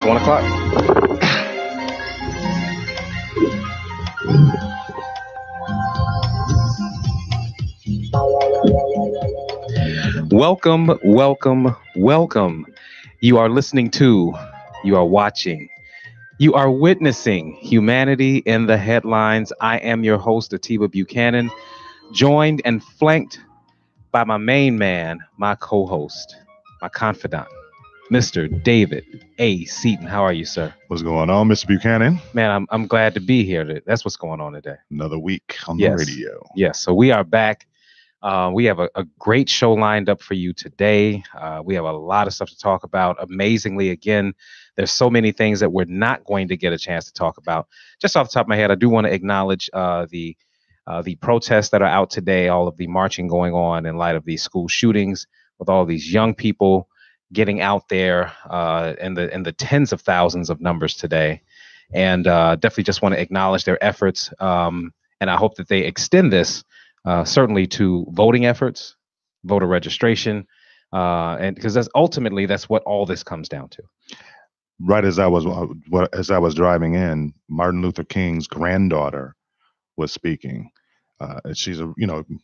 1 o'clock. Welcome, welcome, welcome. You are listening to, you are watching, you are witnessing Humanity in the Headlines. I am your host, Atiba Buchanan, joined and flanked by my main man, my co-host, my confidant, Mr. David A. Seaton. How are you, sir? What's going on, Mr. Buchanan? Man, I'm glad to be here. That's what's going on today. Another week on the radio. Yes, so we are back. We have a great show lined up for you today. We have a lot of stuff to talk about. Amazingly, again, there's so many things that we're not going to get a chance to talk about. Just off the top of my head, I do want to acknowledge the protests that are out today, all of the marching going on in light of these school shootings, with all these young people getting out there in the tens of thousands of numbers today. And definitely just want to acknowledge their efforts. And I hope that they extend this certainly to voting efforts, voter registration, and because that's what all this comes down to. Right as I was driving in, Martin Luther King's granddaughter was speaking. She's a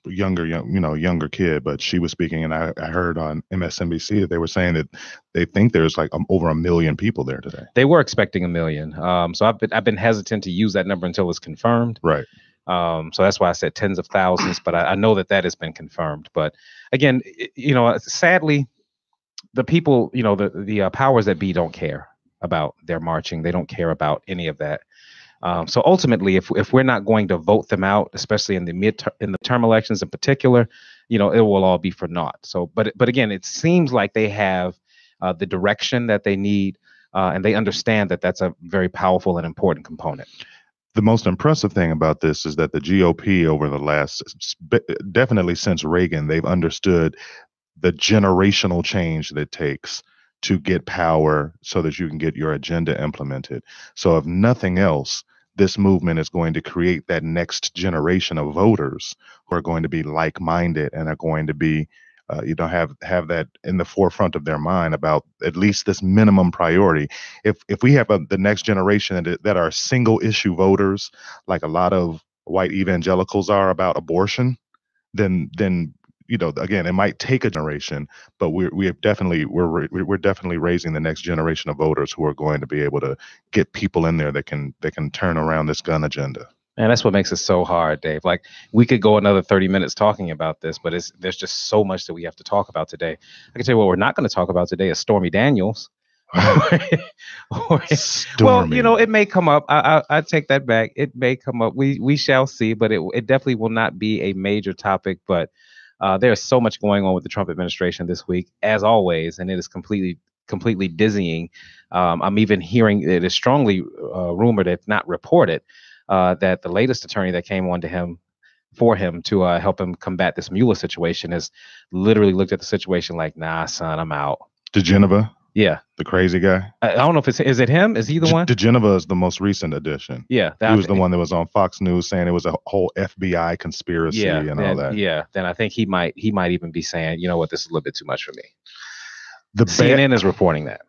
younger kid, but she was speaking, and I heard on MSNBC that they were saying that they think there's like over 1 million people there today. They were expecting 1 million, so I've been hesitant to use that number until it's confirmed. Right. So that's why I said tens of thousands, but I know that has been confirmed. But again, sadly, the people, the powers that be don't care about their marching. They don't care about any of that. So ultimately, if we're not going to vote them out, especially in the midterm elections in particular, it will all be for naught. So, but again, it seems like they have the direction that they need, and they understand that that's a very powerful and important component. The most impressive thing about this is that the GOP over the last, definitely since Reagan, they've understood the generational change that it takes to get power so that you can get your agenda implemented. So if nothing else, this movement is going to create that next generation of voters who are going to be like-minded and are going to be, have that in the forefront of their mind about at least this minimum priority. If we have the next generation that are single issue voters, like a lot of white evangelicals are about abortion, then again, it might take a generation, but we're definitely raising the next generation of voters who are going to be able to get people in there that can turn around this gun agenda. And that's what makes it so hard, Dave. Like, we could go another 30 minutes talking about this, but there's just so much that we have to talk about today. I can tell you what we're not going to talk about today is Stormy Daniels. Well, it may come up. I take that back. It may come up. We shall see, but it definitely will not be a major topic. But there's so much going on with the Trump administration this week, as always, and it is completely dizzying. I'm even hearing it is strongly rumored, if not reported, that the latest attorney that came on to him to help him combat this Mueller situation has literally looked at the situation like, nah, son, I'm out. DeGeneva? Yeah. The crazy guy? I don't know is it him? Is he the one? DeGeneva is the most recent addition. Yeah. He was the one that was on Fox News saying it was a whole FBI conspiracy all that. Yeah. Then I think he might even be saying, you know what, this is a little bit too much for me. CNN is reporting that.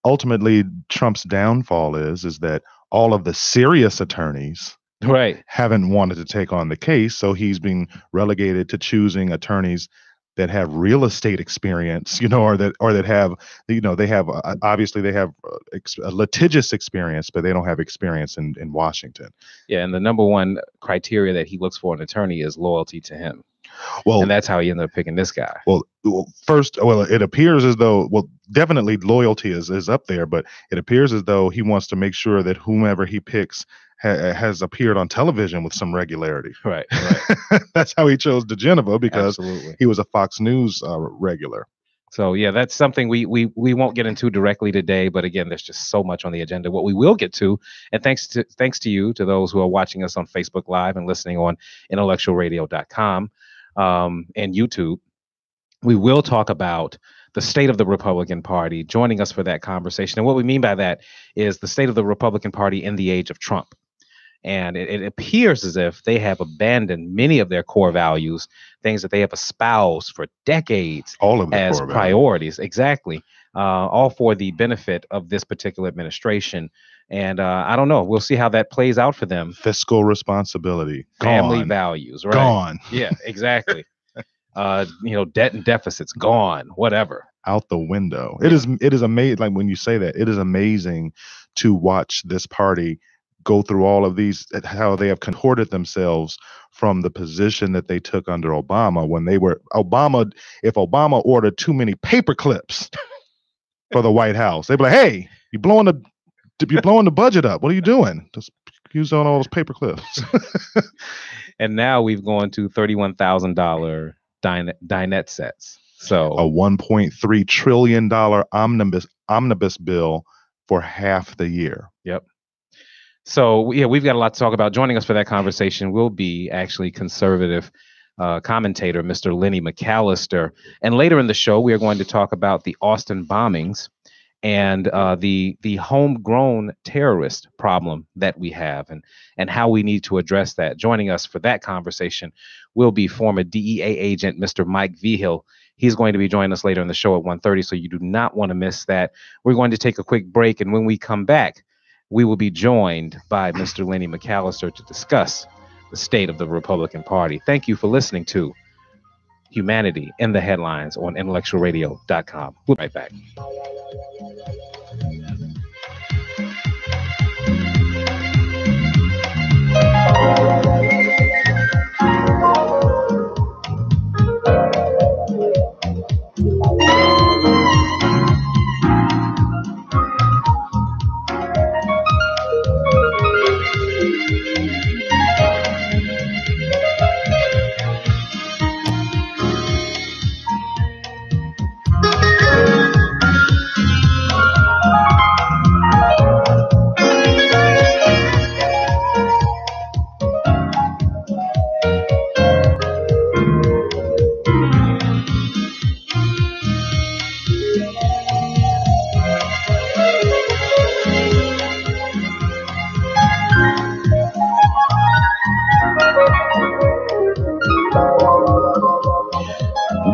Ultimately, Trump's downfall is that all of the serious attorneys haven't wanted to take on the case, so he's being relegated to choosing attorneys that have real estate experience, or that have, they have obviously they have a litigious experience, but they don't have experience in Washington. Yeah, and the number one criteria that he looks for in an attorney is loyalty to him. Well, and that's how he ended up picking this guy. It appears as though, definitely loyalty is up there, but it appears as though he wants to make sure that whomever he picks has appeared on television with some regularity. Right. That's how he chose DeGeneva, because Absolutely. He was a Fox News regular. So yeah, that's something we won't get into directly today, but again, there's just so much on the agenda. What we will get to, and thanks to you, to those who are watching us on Facebook Live and listening on IntellectualRadio.com and YouTube, we will talk about the state of the Republican Party. Joining us for that conversation, and what we mean by that is the state of the Republican Party in the age of Trump. And it appears as if they have abandoned many of their core values, things that they have espoused for decades all of the as priorities. Exactly. all for the benefit of this particular administration. And I don't know. We'll see how that plays out for them. Fiscal responsibility, Family gone. values, right? Gone. Yeah, exactly. Debt and deficits, gone. Whatever. Out the window. Yeah. It is amazing. Like when you say that, it is amazing to watch this party go through all of these, how they have contorted themselves from the position that they took under Obama when they were if Obama ordered too many paper clips for the White House, they'd be like, hey, you're blowing the budget up. What are you doing? Just use on all those paper clips. And now we've gone to $31,000 dinette sets. So a $1.3 trillion omnibus bill for half the year. Yep. So yeah, we've got a lot to talk about. Joining us for that conversation will be actually conservative commentator, Mr. Lenny McAllister. And later in the show, we are going to talk about the Austin bombings and the homegrown terrorist problem that we have and how we need to address that. Joining us for that conversation will be former DEA agent, Mr. Mike Vigil. He's going to be joining us later in the show at 1:30, so you do not want to miss that. We're going to take a quick break, and when we come back, we will be joined by Mr. Lenny McAllister to discuss the state of the Republican Party. Thank you for listening to Humanity in the Headlines on IntellectualRadio.com. We'll be right back.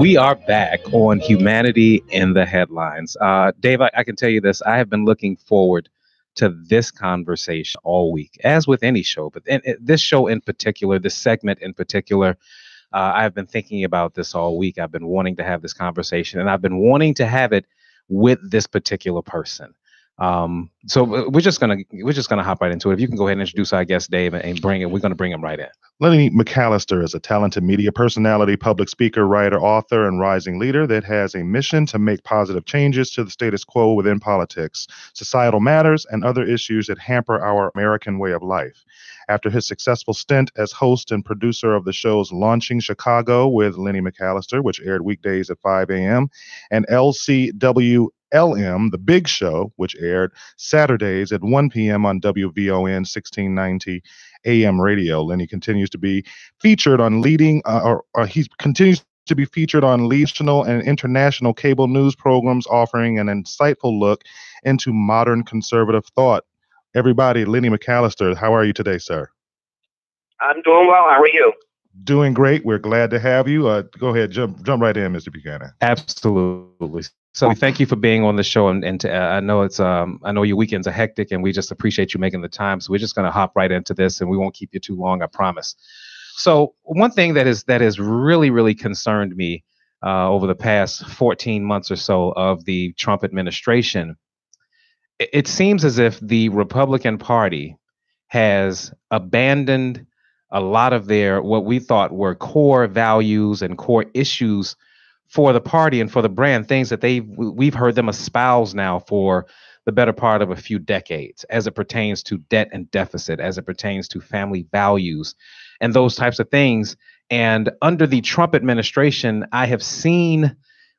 We are back on Humanity in the Headlines. Dave, I can tell you this. I have been looking forward to this conversation all week, as with any show. But this show in particular, this segment in particular, I've been thinking about this all week. I've been wanting to have this conversation, and I've been wanting to have it with this particular person. So we're just gonna hop right into it. If you can go ahead and introduce our guest, Dave, and bring it. We're gonna bring him right in. Lenny McAllister is a talented media personality, public speaker, writer, author, and rising leader that has a mission to make positive changes to the status quo within politics, societal matters, and other issues that hamper our American way of life. After his successful stint as host and producer of the shows Launching Chicago with Lenny McAllister, which aired weekdays at 5 a.m., and LCWLM, The Big Show, which aired Saturdays at 1 p.m. on WVON 1690 AM radio. Lenny continues to be featured on he continues to be featured on national and international cable news programs, offering an insightful look into modern conservative thought. Everybody, Lenny McAllister, how are you today, sir? I'm doing well. How are you? Doing great. We're glad to have you. Go ahead, jump right in, Mr. Buchanan. Absolutely. So thank you for being on the show, and I know I know your weekends are hectic, and we just appreciate you making the time. So we're just going to hop right into this, and we won't keep you too long, I promise. So one thing that has really, really concerned me over the past 14 months or so of the Trump administration, it seems as if the Republican Party has abandoned a lot of their what we thought were core values and core issues for the party and for the brand, things that we've heard them espouse now for the better part of a few decades, as it pertains to debt and deficit, as it pertains to family values and those types of things. And under the Trump administration,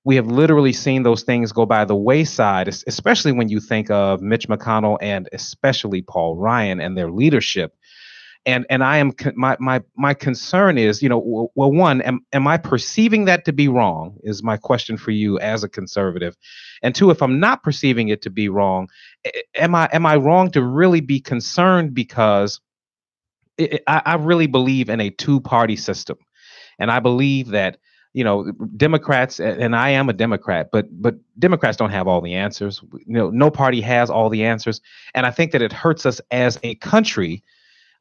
we have literally seen those things go by the wayside, especially when you think of Mitch McConnell and especially Paul Ryan and their leadership. And I am my concern is, well, one, am I perceiving that to be wrong is my question for you as a conservative. And two, if I'm not perceiving it to be wrong, am I wrong to really be concerned? Because I really believe in a two-party system. And I believe that Democrats, and I am a Democrat, but Democrats don't have all the answers. No party has all the answers, and I think that it hurts us as a country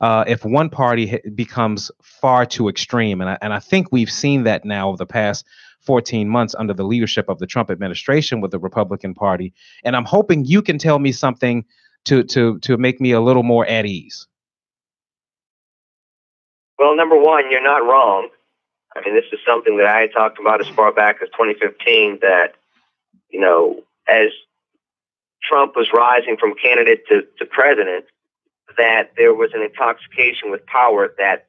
if one party becomes far too extreme. And I think we've seen that now over the past 14 months under the leadership of the Trump administration with the Republican Party. And I'm hoping you can tell me something to make me a little more at ease. Well, number one, you're not wrong. I mean, this is something that I had talked about as far back as 2015, that, as Trump was rising from candidate to president, that there was an intoxication with power that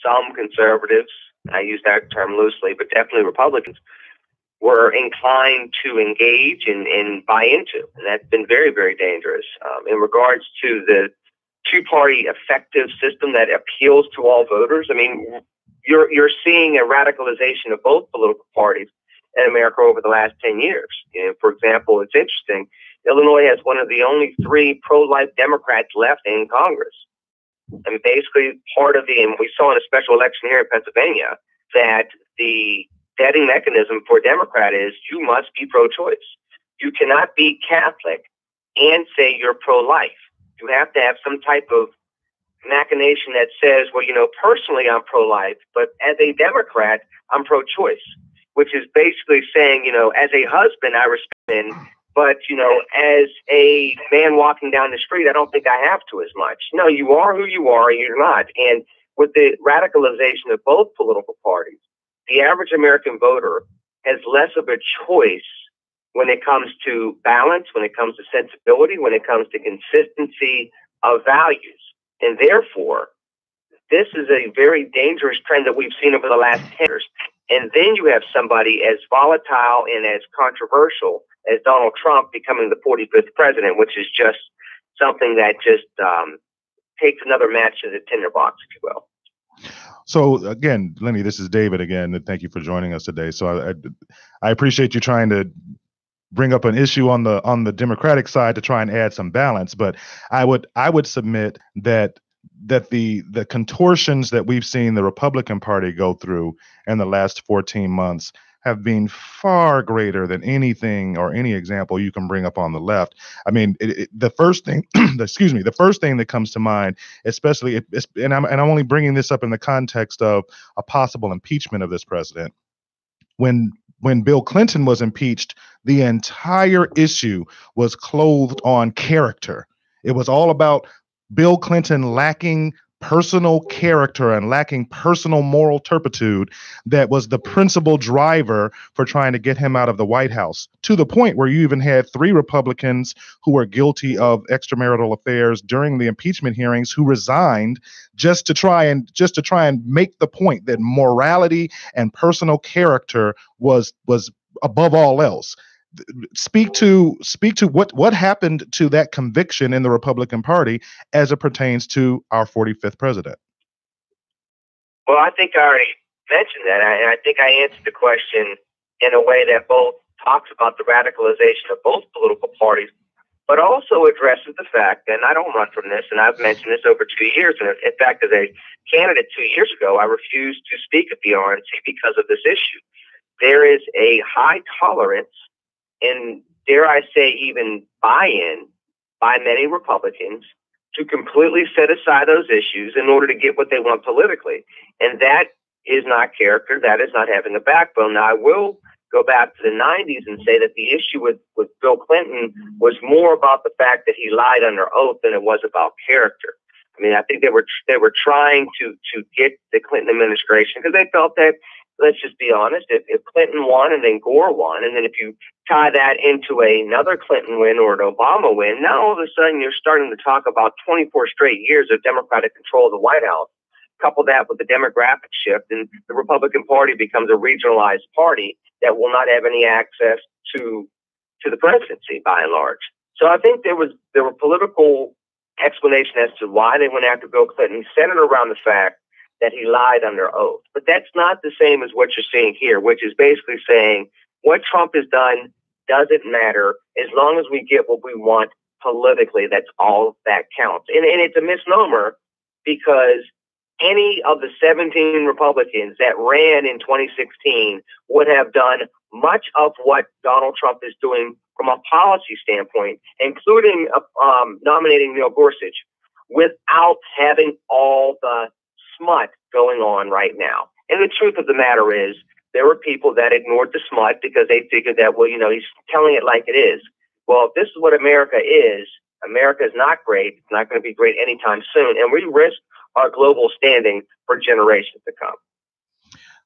some conservatives, and I use that term loosely, but definitely Republicans, were inclined to engage and buy into. And that's been very, very dangerous. In regards to the two-party effective system that appeals to all voters, I mean, you're seeing a radicalization of both political parties in America over the last 10 years. For example, it's interesting, Illinois has one of the only 3 pro-life Democrats left in Congress. I mean, basically and we saw in a special election here in Pennsylvania, that the vetting mechanism for a Democrat is you must be pro-choice. You cannot be Catholic and say you're pro-life. You have to have some type of machination that says, well, personally I'm pro-life, but as a Democrat, I'm pro-choice, which is basically saying, as a husband, I respect men, but, as a man walking down the street, I don't think I have to as much. No, you are who you are, and you're not. And with the radicalization of both political parties, the average American voter has less of a choice when it comes to balance, when it comes to sensibility, when it comes to consistency of values. And therefore, this is a very dangerous trend that we've seen over the last 10 years. And then you have somebody as volatile and as controversial as Donald Trump becoming the 45th president, which is just something that just takes another match to the tinderbox, if you will. So again, Lenny, this is David again, and thank you for joining us today. So I appreciate you trying to bring up an issue on the Democratic side to try and add some balance, but I would submit that the contortions that we've seen the Republican Party go through in the last 14 months have been far greater than anything or any example you can bring up on the left. I mean, the first thing, the first thing that comes to mind, especially, and I'm only bringing this up in the context of a possible impeachment of this president. When Bill Clinton was impeached, the entire issue was clothed on character. It was all about Bill Clinton lacking personal character and lacking personal moral turpitude that was the principal driver for trying to get him out of the White House, to the point where you even had 3 Republicans who were guilty of extramarital affairs during the impeachment hearings who resigned just to try and make the point that morality and personal character was above all else. Speak to what happened to that conviction in the Republican Party as it pertains to our 45th president. Well, I think I already mentioned that, and I think I answered the question in a way that both talks about the radicalization of both political parties, but also addresses the fact, and I don't run from this, and I've mentioned this over 2 years, and in fact, as a candidate 2 years ago, I refused to speak at the RNC because of this issue. There is a high tolerance and, dare I say, even buy-in by many Republicans to completely set aside those issues in order to get what they want politically. And that is not character. That is not having a backbone. Now, I will go back to the 90s and say that the issue with Bill Clinton was more about the fact that he lied under oath than it was about character. I mean, I think they were trying to get the Clinton administration because they felt that, let's just be honest, if Clinton won and then Gore won, and then if you tie that into another Clinton win or an Obama win, now all of a sudden you're starting to talk about 24 straight years of Democratic control of the White House. Couple that with the demographic shift, and the Republican Party becomes a regionalized party that will not have any access to the presidency by and large. So I think there were political explanation as to why they went after Bill Clinton, centered around the fact that he lied under oath. But that's not the same as what you're seeing here, which is basically saying what Trump has done doesn't matter as long as we get what we want politically. That's all that counts. And it's a misnomer because any of the 17 Republicans that ran in 2016 would have done much of what Donald Trump is doing from a policy standpoint, including nominating Neil Gorsuch, without having all the smut going on right now. And the truth of the matter is, there were people that ignored the smut because they figured that, well, he's telling it like it is. Well, if this is what America is not great. It's not going to be great anytime soon. And we risk our global standing for generations to come.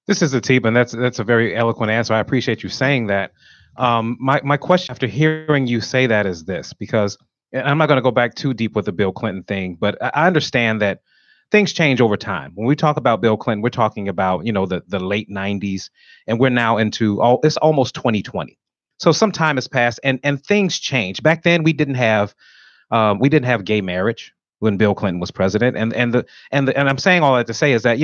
This is Atib, and that's a very eloquent answer. I appreciate you saying that. My question after hearing you say that is this, because I'm not going to go back too deep with the Bill Clinton thing, but I understand that things change over time. When we talk about Bill Clinton, we're talking about, the late 90s, and we're now into it's almost 2020. So some time has passed and things change. Back then we didn't have gay marriage when Bill Clinton was president. And I'm saying all that to say is that,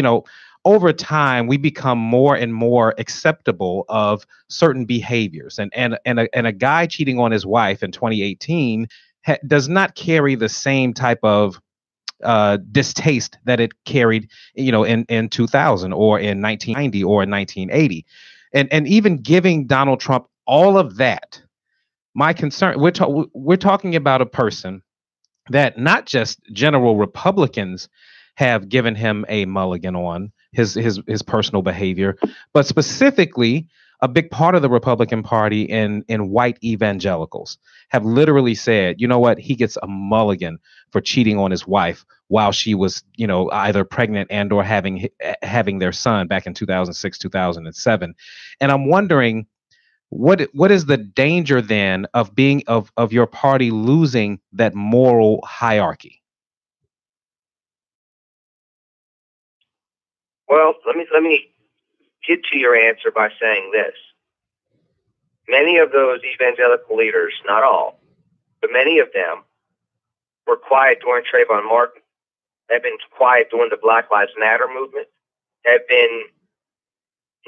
over time we become more and more acceptable of certain behaviors, and a guy cheating on his wife in 2018 does not carry the same type of distaste that it carried, in 2000 or in 1990 or in 1980. And even giving Donald Trump all of that, my concern, we're talking about a person that not just general Republicans have given him a mulligan on his personal behavior, but specifically a big part of the Republican Party in white evangelicals have literally said, you know what, he gets a mulligan for cheating on his wife while she was, either pregnant and or having their son back in 2006, 2007. And I'm wondering, what is the danger then of being of your party losing that moral hierarchy? Well, let me get to your answer by saying this. Many of those evangelical leaders, not all, but many of them were quiet during Trayvon Martin, have been quiet during the Black Lives Matter movement, have been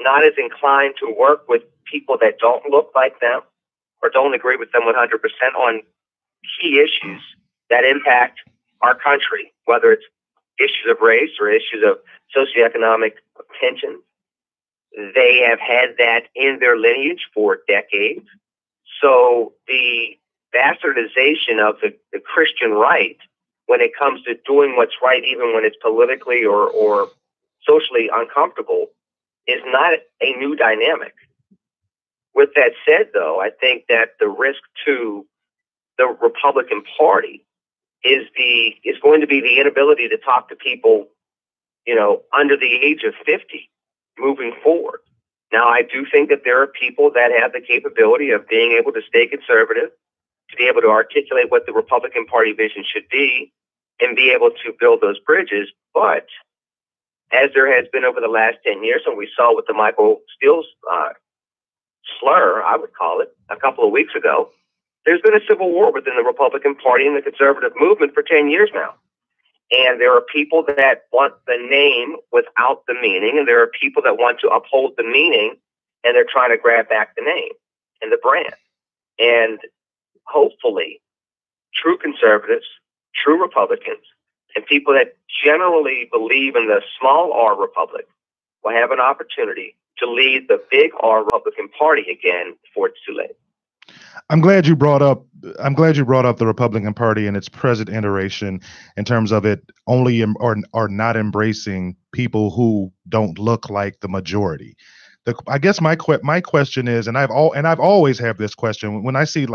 not as inclined to work with people that don't look like them or don't agree with them 100% on key issues that impact our country, whether it's issues of race or issues of socioeconomic tension. They have had that in their lineage for decades. So the bastardization of the Christian right when it comes to doing what's right, even when it's politically or socially uncomfortable, is not a new dynamic. With that said, though, I think that the risk to the Republican Party is going to be the inability to talk to people, under the age of 50 moving forward. Now, I do think that there are people that have the capability of being able to stay conservative, to be able to articulate what the Republican Party vision should be, and be able to build those bridges. But as there has been over the last 10 years, and we saw with the Michael Steele slur, I would call it, a couple of weeks ago, there's been a civil war within the Republican Party and the conservative movement for 10 years now. And there are people that want the name without the meaning, and there are people that want to uphold the meaning, and they're trying to grab back the name and the brand. And hopefully, true conservatives, true Republicans, and people that generally believe in the small R republic will have an opportunity to lead the big R Republican Party again before it's too late. I'm glad you brought up the Republican Party and its present iteration in terms of it only or not embracing people who don't look like the majority. I guess my question is, and I've always had this question when I see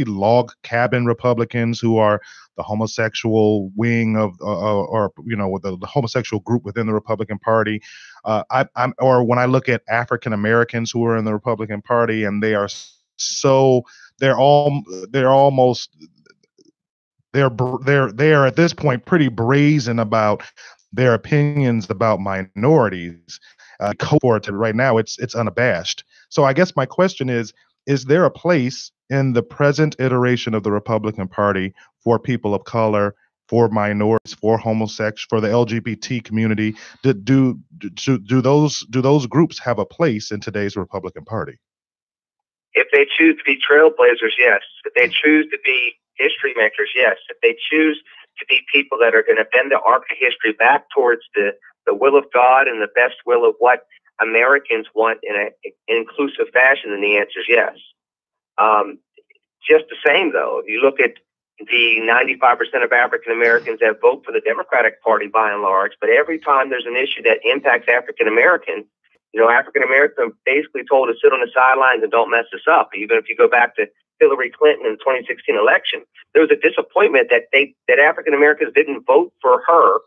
log cabin Republicans who are the homosexual wing of the homosexual group within the Republican Party, or when I look at African Americans who are in the Republican Party and they're at this point pretty brazen about their opinions about minorities. Right now, it's unabashed. So I guess my question is there a place in the present iteration of the Republican Party for people of color, for minorities, for homosexuals, for the LGBT community? Do those groups have a place in today's Republican Party? If they choose to be trailblazers, yes. If they choose to be history makers, yes. If they choose to be people that are going to bend the arc of history back towards the will of God and the best will of what Americans want in an inclusive fashion? And the answer is yes. Just the same, though, if you look at the 95% of African Americans that vote for the Democratic Party by and large, but every time there's an issue that impacts African Americans, African Americans are basically told to sit on the sidelines and don't mess this up. Even if you go back to Hillary Clinton in the 2016 election, there was a disappointment that African Americans didn't vote for her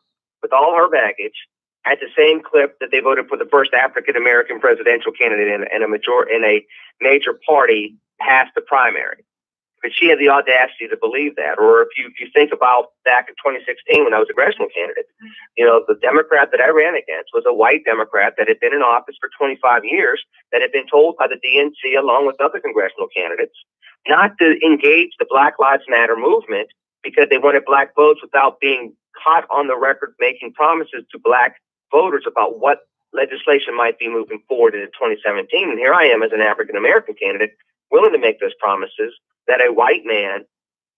with all her baggage at the same clip that they voted for the first African American presidential candidate in a major party past the primary. But she had the audacity to believe that. Or if you think about back in 2016 when I was a congressional candidate, the Democrat that I ran against was a white Democrat that had been in office for 25 years, that had been told by the DNC along with other congressional candidates not to engage the Black Lives Matter movement because they wanted black votes without being caught on the record making promises to black voters about what legislation might be moving forward in 2017. And here I am as an African American candidate willing to make those promises that a white man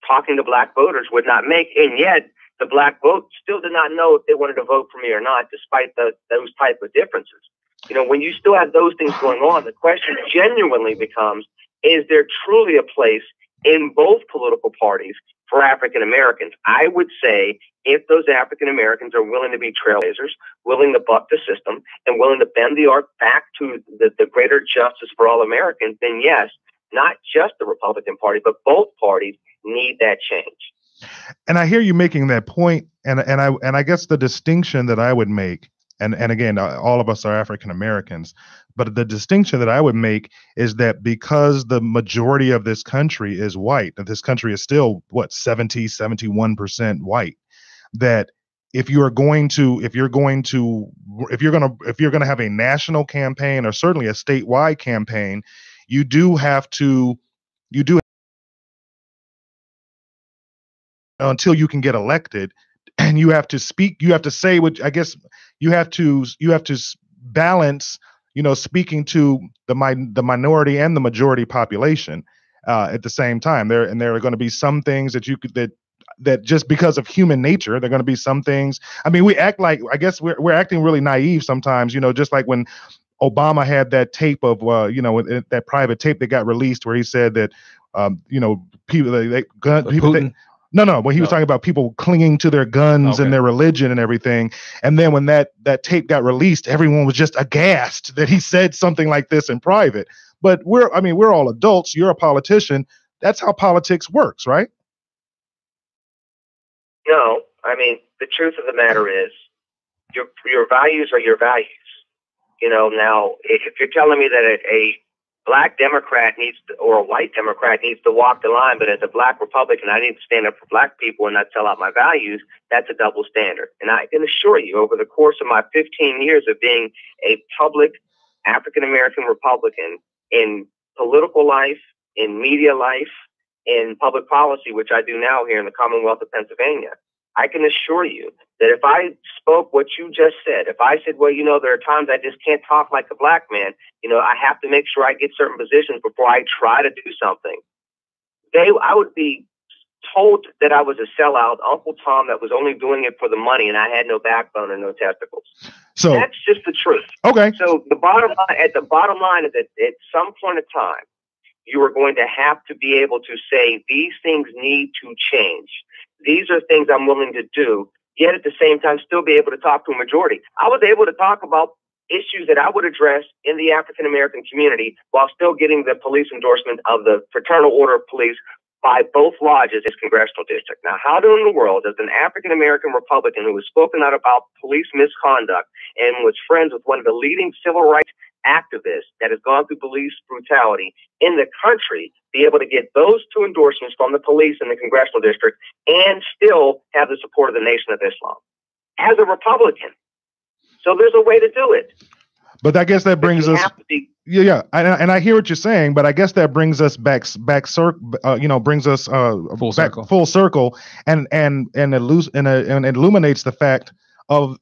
talking to black voters would not make. And yet the black vote still did not know if they wanted to vote for me or not, despite those type of differences. When you still have those things going on, the question genuinely becomes, is there truly a place in both political parties for African Americans? I would say if those African Americans are willing to be trailblazers, willing to buck the system, and willing to bend the arc back to the greater justice for all Americans, then yes, not just the Republican Party, but both parties need that change. And I hear you making that point, and I guess the distinction that I would make, and again, all of us are African Americans, but the distinction that I would make is that because the majority of this country is white, that this country is still 71% white, that if you're going to have a national campaign or certainly a statewide campaign, you do until you can get elected, and you have to say what, I guess you have to balance, speaking to the minority and the majority population at the same time. There are going to be some things that just because of human nature, there are going to be some things. I mean, we act like, I guess we're acting really naive sometimes, just like when Obama had that tape of, that private tape that got released where he said that, people, when he was talking about people clinging to their guns and their religion and everything. And then when that tape got released, everyone was just aghast that he said something like this in private. But we're all adults. You're a politician. That's how politics works, right? No, the truth of the matter is your values are your values. Now, if you're telling me that a black Democrat or a white Democrat needs to walk the line, but as a black Republican, I need to stand up for black people and not sell out my values, that's a double standard. And I can assure you, over the course of my 15 years of being a public African-American Republican in political life, in media life, in public policy, which I do now here in the Commonwealth of Pennsylvania, I can assure you that if I spoke what you just said, if I said, well, there are times I just can't talk like a black man, I have to make sure I get certain positions before I try to do something, I would be told that I was a sellout, Uncle Tom that was only doing it for the money and I had no backbone and no testicles. So that's just the truth. Okay. So the bottom line is that at some point in time, you are going to have to be able to say these things need to change. These are things I'm willing to do, yet at the same time still be able to talk to a majority. I was able to talk about issues that I would address in the African American community while still getting the police endorsement of the Fraternal Order of Police by both lodges in this congressional district. Now, how in the world does an African American Republican who has spoken out about police misconduct and was friends with one of the leading civil rights activists that has gone through police brutality in the country be able to get those two endorsements from the police in the congressional district and still have the support of the Nation of Islam as a Republican? So there's a way to do it. But I guess that brings us, and I hear what you're saying, but I guess that brings us back full circle, and illuminates the fact of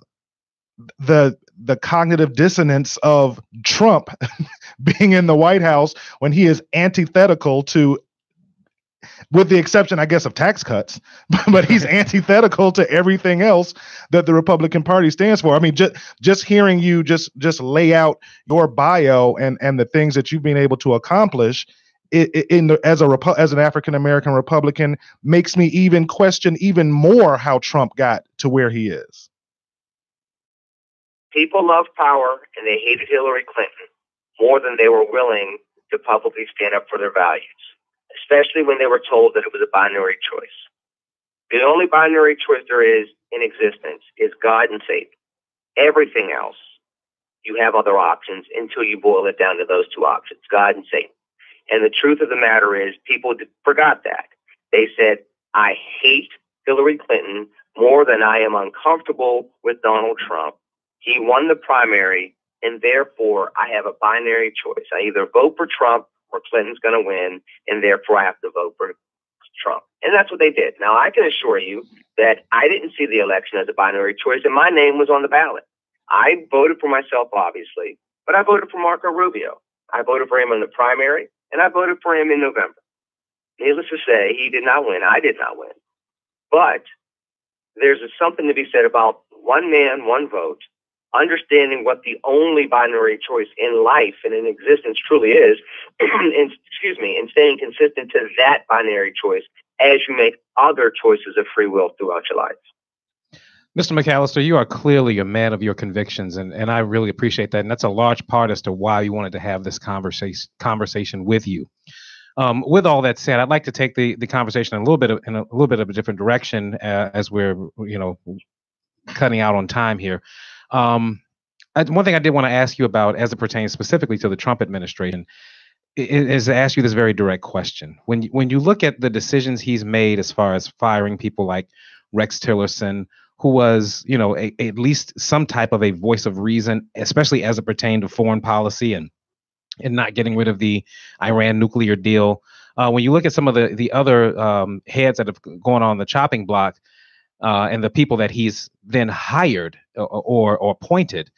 the cognitive dissonance of Trump being in the White House when he is antithetical to with the exception, I guess, of tax cuts, but he's antithetical to everything else that the Republican Party stands for. I mean, just hearing you just lay out your bio and the things that you've been able to accomplish as an African American Republican makes me even question even more how Trump got to where he is. People loved power, and they hated Hillary Clinton more than they were willing to publicly stand up for their values, especially when they were told that it was a binary choice. The only binary choice there is in existence is God and Satan. Everything else, you have other options until you boil it down to those two options, God and Satan. And the truth of the matter is people forgot that. They said, I hate Hillary Clinton more than I am uncomfortable with Donald Trump. He won the primary, and therefore I have a binary choice. I either vote for Trump or Clinton's going to win, and therefore I have to vote for Trump. And that's what they did. Now, I can assure you that I didn't see the election as a binary choice, and my name was on the ballot. I voted for myself, obviously, but I voted for Marco Rubio. I voted for him in the primary, and I voted for him in November. Needless to say, he did not win. I did not win. But there's something to be said about one man, one vote, understanding what the only binary choice in life and in existence truly is, and staying consistent to that binary choice as you make other choices of free will throughout your life. Mr. McAllister, you are clearly a man of your convictions, and I really appreciate that. And that's a large part as to why we wanted to have this conversation with you. With all that said, I'd like to take the conversation in a little bit of a different direction as we're cutting out on time here. One thing I did want to ask you about, as it pertains specifically to the Trump administration, is to ask you this very direct question. When you look at the decisions he's made as far as firing people like Rex Tillerson, who was, at least some type of a voice of reason, especially as it pertained to foreign policy and not getting rid of the Iran nuclear deal. When you look at some of the other heads that have gone on the chopping block, and the people that he's then hired or appointed,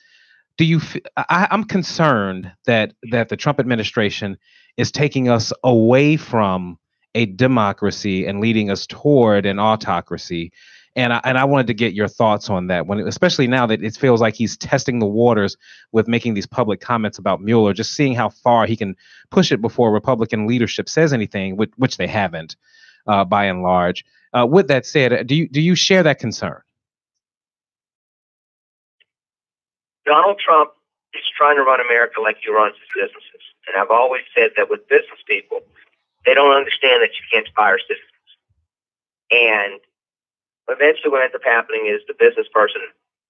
I'm concerned that the Trump administration is taking us away from a democracy and leading us toward an autocracy. And I wanted to get your thoughts on that, especially now that it feels like he's testing the waters with making these public comments about Mueller, just seeing how far he can push it before Republican leadership says anything, which they haven't, by and large. With that said, do you share that concern? Donald Trump is trying to run America like he runs his businesses. And I've always said that with business people, they don't understand that you can't fire citizens. And eventually what ends up happening is the business person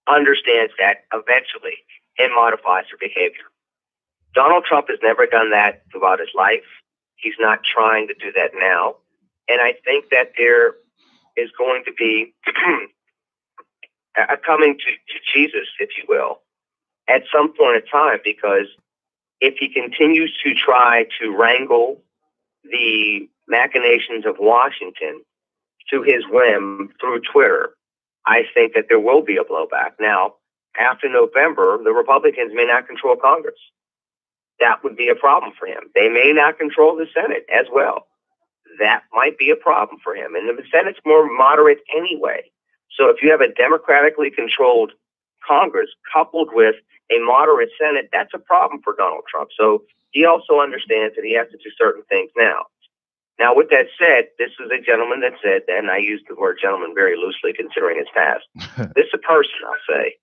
understands that eventually and modifies their behavior. Donald Trump has never done that throughout his life. He's not trying to do that now. And I think that there is going to be a coming to Jesus, if you will, at some point in time, because if he continues to try to wrangle the machinations of Washington to his whim through Twitter, I think that there will be a blowback. Now, after November, the Republicans may not control Congress. That would be a problem for him. They may not control the Senate as well. That might be a problem for him. And the Senate's more moderate anyway. So if you have a democratically controlled Congress coupled with a moderate Senate, that's a problem for Donald Trump. So he also understands that he has to do certain things now. Now, with that said, this is a gentleman that said, and I use the word gentleman very loosely considering his past. This is a person, I'll say,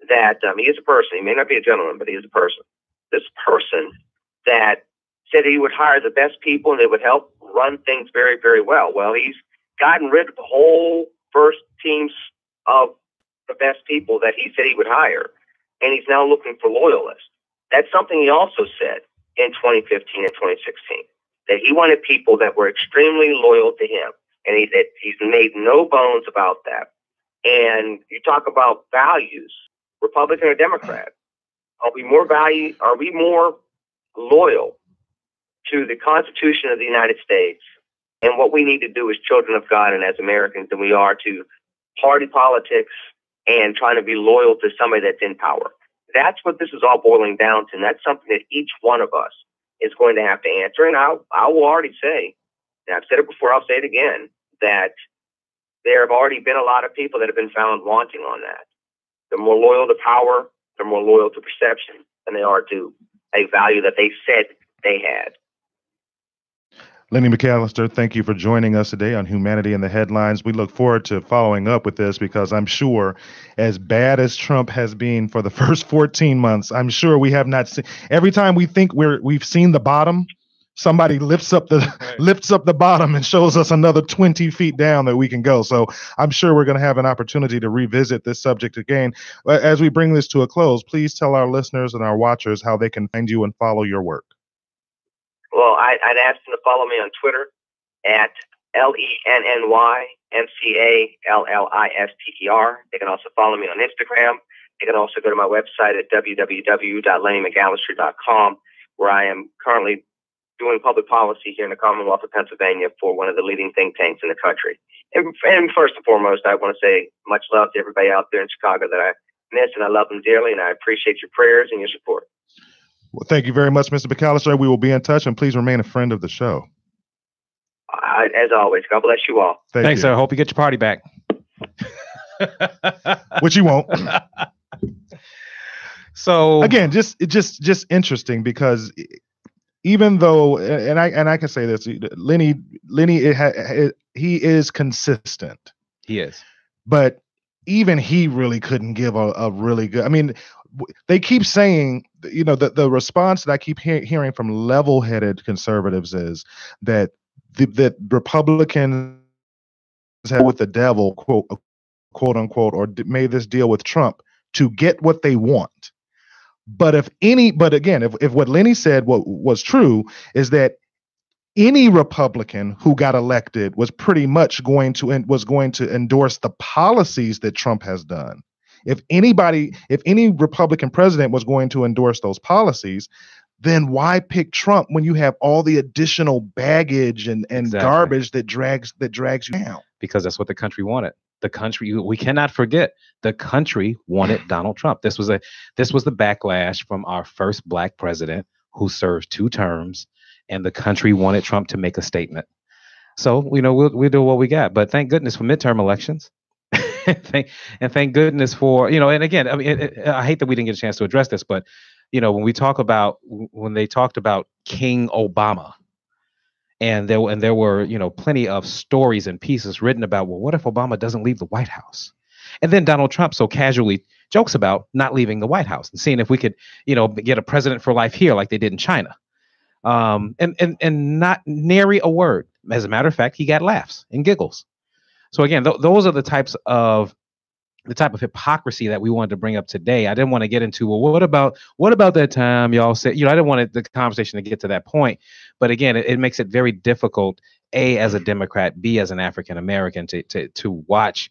that he is a person. He may not be a gentleman, but he is a person. This person that said he would hire the best people and they would help run things very, very well. Well, he's gotten rid of the whole first teams of the best people that he said he would hire, and he's now looking for loyalists. That's something he also said in 2015 and 2016, that he wanted people that were extremely loyal to him, and he's made no bones about that. And you talk about values, Republican or Democrat. Are we more loyal to the Constitution of the United States and what we need to do as children of God and as Americans than we are to party politics and trying to be loyal to somebody that's in power? That's what this is all boiling down to, and that's something that each one of us is going to have to answer. And I will already say and I've said it before, I'll say it again, that there have already been a lot of people that have been found wanting on that. They're more loyal to power, they're more loyal to perception than they are to a value that they said they had. Lenny McAllister, thank you for joining us today on Humanity in the Headlines. We look forward to following up with this because I'm sure, as bad as Trump has been for the first 14 months, I'm sure we have not seen. Every time we think we've seen the bottom, somebody lifts up the bottom and shows us another 20 feet down that we can go. So I'm sure we're going to have an opportunity to revisit this subject again. As we bring this to a close, please tell our listeners and our watchers how they can find you and follow your work. Well, I'd ask them to follow me on Twitter at LENNYMCALLISTER. They can also follow me on Instagram. They can also go to my website at www.lennymcallister.com, where I am currently doing public policy here in the Commonwealth of Pennsylvania for one of the leading think tanks in the country. And first and foremost, I want to say much love to everybody out there in Chicago that I miss, and I love them dearly, and I appreciate your prayers and your support. Well, thank you very much, Mr. McAllister. We will be in touch, and please remain a friend of the show. As always, God bless you all. Thanks, sir. Hope you get your party back. Which you won't. So again, just interesting because even though, and I can say this, Lenny, he is consistent. He is, but even he really couldn't give a really good. I mean, they keep saying, you know, the response that I keep hearing from level-headed conservatives is that that Republicans have with the devil, quote unquote, or made this deal with Trump to get what they want. But if what Lenny said was true, is that any Republican who got elected was pretty much going to endorse the policies that Trump has done. If any Republican president was going to endorse those policies, then why pick Trump when you have all the additional baggage and exactly. garbage that drags you down? Because that's what the country wanted. The country, we cannot forget, the country wanted Donald Trump. This was the backlash from our first black president who served 2 terms, and the country wanted Trump to make a statement. So, you know, we'll do what we got. But thank goodness for midterm elections. thank goodness for, you know, and again, I mean, I hate that we didn't get a chance to address this, but, you know, when they talked about King Obama, and there were, you know, plenty of stories and pieces written about, well, what if Obama doesn't leave the White House? And then Donald Trump so casually jokes about not leaving the White House and seeing if we could, you know, get a president for life here like they did in China. And not nary a word. As a matter of fact, he got laughs and giggles. So again, those are the type of hypocrisy that we wanted to bring up today. I didn't want to get into, well, what about that time y'all said, you know, I didn't want the conversation to get to that point. But again, it makes it very difficult, A, as a Democrat, B, as an African American, to watch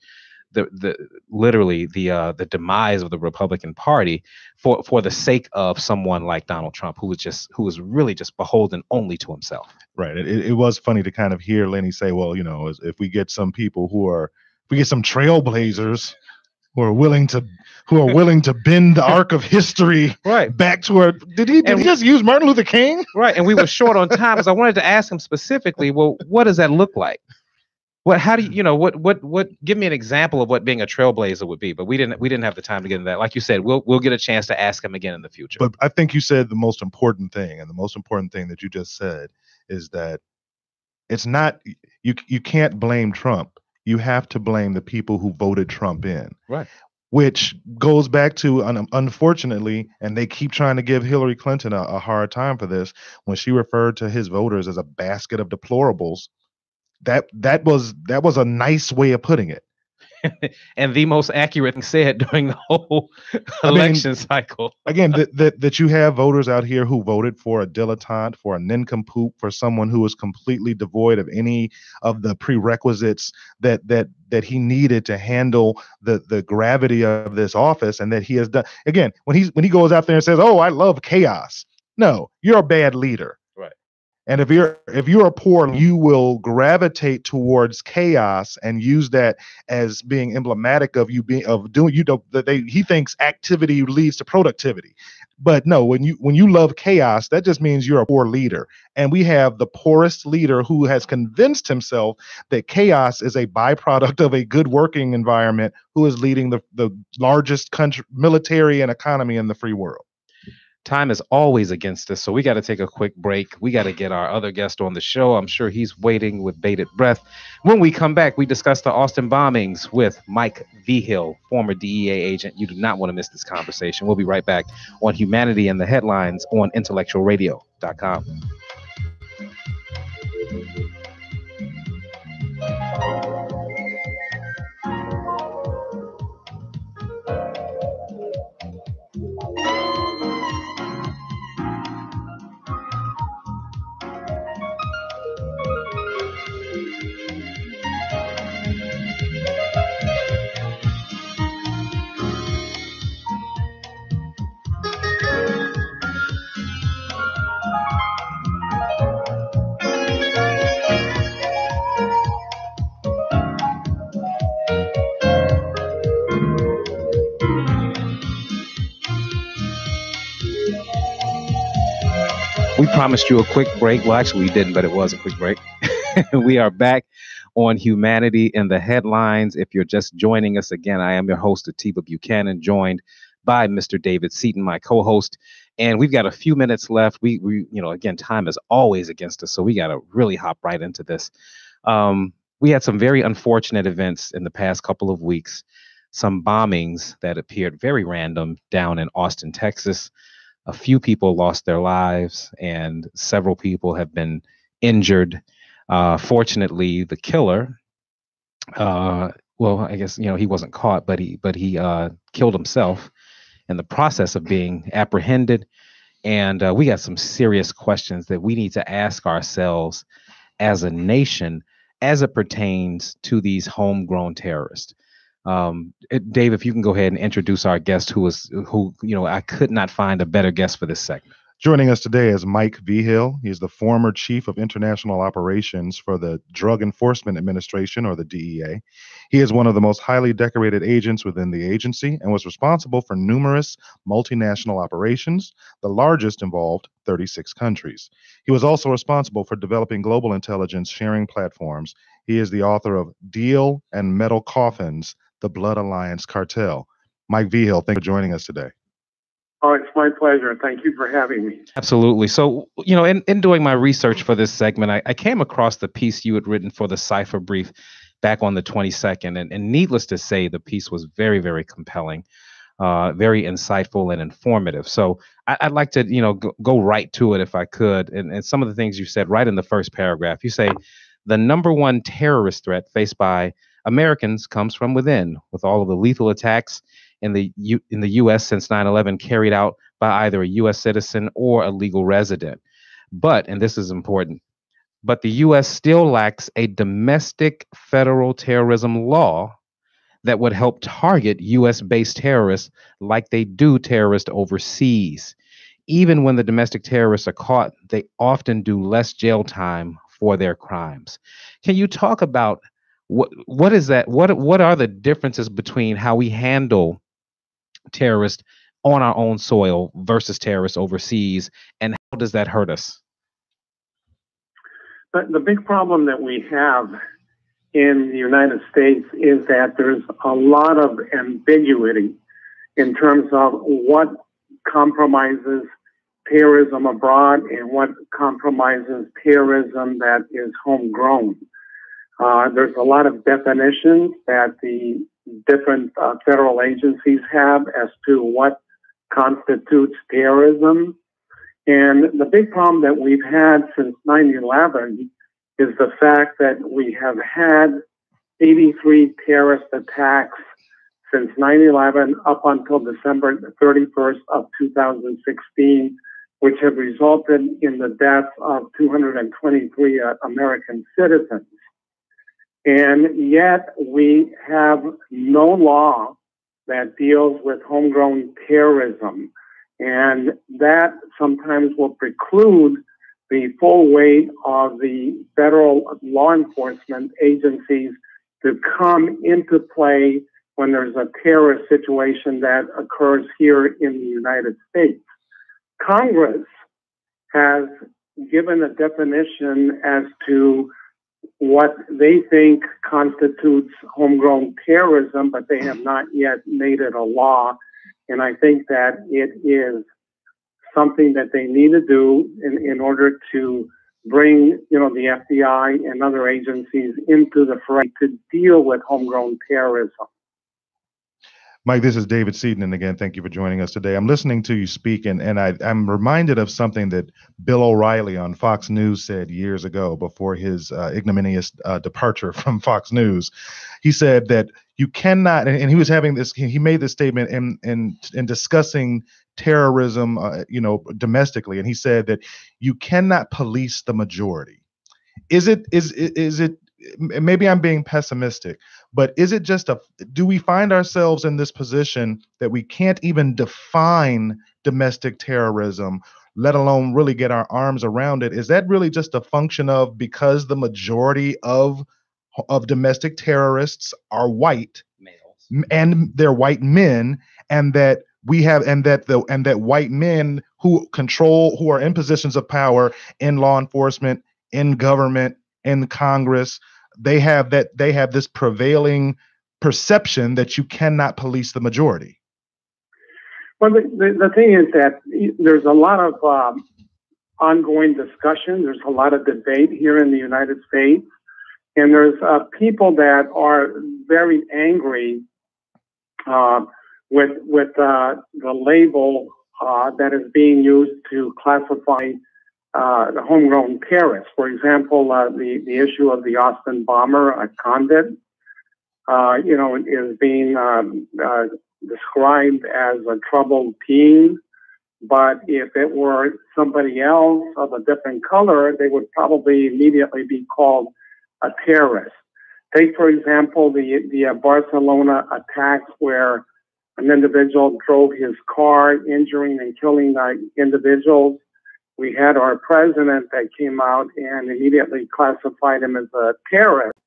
literally the demise of the Republican Party for the sake of someone like Donald Trump, who was really just beholden only to himself. Right. It was funny to kind of hear Lenny say, well, you know, if we get some people if we get some trailblazers who are willing to bend the arc of history right back to her. Did he just use Martin Luther King? Right. And we were short on time, because I wanted to ask him specifically, well, what does that look like? How do you know, what give me an example of what being a trailblazer would be? But we didn't have the time to get into that. Like you said, we'll get a chance to ask him again in the future. But I think you said the most important thing, and the most important thing that you just said is that it's not, you can't blame Trump. You have to blame the people who voted Trump in. Right. Which goes back to, unfortunately, and they keep trying to give Hillary Clinton a hard time for this, when she referred to his voters as a basket of deplorables. That was a nice way of putting it. And the most accurate thing said during the whole election cycle. Again, that you have voters out here who voted for a dilettante, for a nincompoop, for someone who was completely devoid of any of the prerequisites that he needed to handle the gravity of this office, and that he has done. Again, when he goes out there and says, "Oh, I love chaos," no, you're a bad leader. Right. And if you're poor, you will gravitate towards chaos and use that as being emblematic of you being of doing he thinks activity leads to productivity. But no, when you love chaos, that just means you're a poor leader. And we have the poorest leader who has convinced himself that chaos is a byproduct of a good working environment, who is leading the largest country, military and economy in the free world. Time is always against us, so we got to take a quick break. We got to get our other guest on the show. I'm sure he's waiting with bated breath. When we come back, we discuss the Austin bombings with Mike Vigil, former DEA agent. You do not want to miss this conversation. We'll be right back on Humanity and the Headlines on IntellectualRadio.com. We promised you a quick break. Well, actually, we didn't, but it was a quick break. We are back on Humanity in the Headlines. If you're just joining us again, I am your host, Atiba Buchanan, joined by Mr. David Seaton, my co-host. And we've got a few minutes left. We again, time is always against us, so we got to really hop right into this. We had some very unfortunate events in the past couple of weeks. Some bombings that appeared very random down in Austin, Texas. A few people lost their lives and several people have been injured. Fortunately, the killer, well, I guess, he wasn't caught, but he killed himself in the process of being apprehended. And we got some serious questions that we need to ask ourselves as a nation as it pertains to these homegrown terrorists. Dave, if you can go ahead and introduce our guest, who I could not find a better guest for this segment. Joining us today is Mike Vigil. He's the former chief of international operations for the Drug Enforcement Administration, or the DEA. He is one of the most highly decorated agents within the agency and was responsible for numerous multinational operations, the largest involved 36 countries. He was also responsible for developing global intelligence sharing platforms. He is the author of Deal and Metal Coffins, the Blood Alliance Cartel. Mike Vigil, thank you for joining us today. Oh, it's my pleasure. Thank you for having me. Absolutely. So, in doing my research for this segment, I came across the piece you had written for the Cipher Brief back on the 22nd. And needless to say, the piece was very, very compelling, very insightful and informative. So I'd like to, go right to it if I could. And some of the things you said right in the first paragraph, you say, the number one terrorist threat faced by Americans comes from within, with all of the lethal attacks in the U.S. since 9/11 carried out by either a U.S. citizen or a legal resident. But, and this is important, but the U.S. still lacks a domestic federal terrorism law that would help target U.S.-based terrorists like they do terrorists overseas. Even when the domestic terrorists are caught, they often do less jail time for their crimes. Can you talk about what is that? What are the differences between how we handle terrorists on our own soil versus terrorists overseas, and how does that hurt us? But the big problem that we have in the United States is that there's a lot of ambiguity in terms of what compromises terrorism abroad and what compromises terrorism that is homegrown. There's a lot of definitions that the different federal agencies have as to what constitutes terrorism. And the big problem that we've had since 9/11 is the fact that we have had 83 terrorist attacks since 9/11 up until December 31st of 2016, which have resulted in the deaths of 223 American citizens. And yet we have no law that deals with homegrown terrorism. And that sometimes will preclude the the full weight of the federal law enforcement agencies to come into play when there's a terrorist situation that occurs here in the United States. Congress has given a definition as to what they think constitutes homegrown terrorism, but they have not yet made it a law. And I think that it is something that they need to do in order to bring, the FBI and other agencies into the fray to deal with homegrown terrorism. Mike, this is David Seaton, and again, thank you for joining us today. I'm listening to you speak, and I'm reminded of something that Bill O'Reilly on Fox News said years ago before his ignominious departure from Fox News. He said that you cannot, and he was having this, he made this statement in discussing terrorism, domestically, and he said that you cannot police the majority. Is it? Maybe I'm being pessimistic, but is it just do we find ourselves in this position that we can't even define domestic terrorism, let alone really get our arms around it? Is that really just a function of because the majority of domestic terrorists are white males and they're white men, and that that white men who are in positions of power in law enforcement, in government, in Congress, they have this prevailing perception that you cannot police the majority? Well, the thing is that there's a lot of ongoing discussion. There's a lot of debate here in the United States. And there's people that are very angry with the label that is being used to classify the homegrown terrorists. For example, the issue of the Austin bomber, a convict, is being described as a troubled teen. But if it were somebody else of a different color, they would probably immediately be called a terrorist. Take, for example, the Barcelona attacks where an individual drove his car, injuring and killing individuals. We had our president that came out and immediately classified him as a terrorist,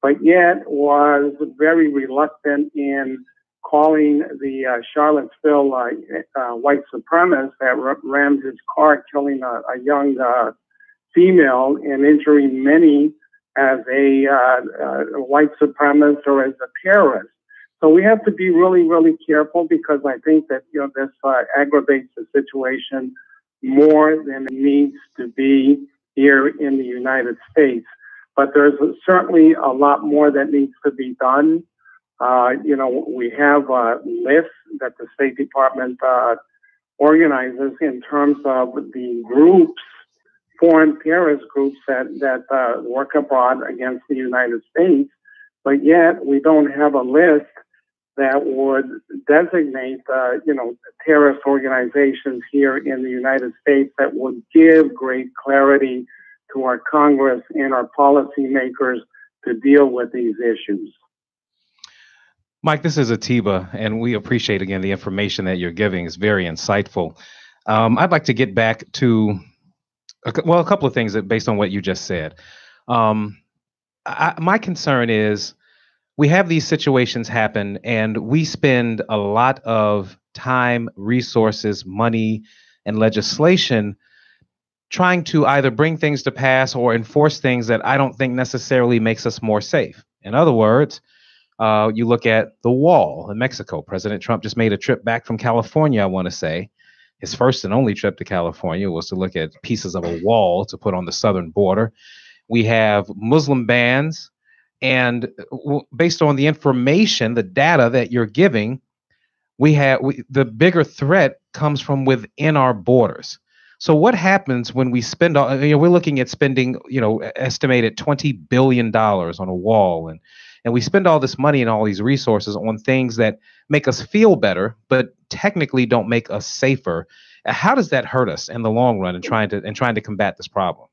but yet was very reluctant in calling the Charlottesville white supremacist that rammed his car, killing a young female and injuring many, as a white supremacist or as a terrorist. So we have to be really, really careful, because I think that this aggravates the situation more than it needs to be here in the United States. But there's certainly a lot more that needs to be done. We have lists that the State Department organizes in terms of the groups, foreign terrorist groups that work abroad against the United States. But yet we don't have a list that would designate, terrorist organizations here in the United States that would give great clarity to our Congress and our policymakers to deal with these issues. Mike, this is Atiba, and we appreciate, again, the information that you're giving. It's very insightful. I'd like to get back to, a couple of things based on what you just said. My concern is we have these situations happen, and we spend a lot of time, resources, money, and legislation trying to either bring things to pass or enforce things that I don't think necessarily makes us more safe. In other words, you look at the wall in Mexico. President Trump just made a trip back from California, I want to say. His first and only trip to California was to look at pieces of a wall to put on the southern border. We have Muslim bans. And based on the information, the data that you're giving, the bigger threat comes from within our borders. So what happens when we spend, we're looking at spending, estimated $20 billion on a wall, and we spend all this money and all these resources on things that make us feel better, but technically don't make us safer. How does that hurt us in the long run in trying to combat this problem?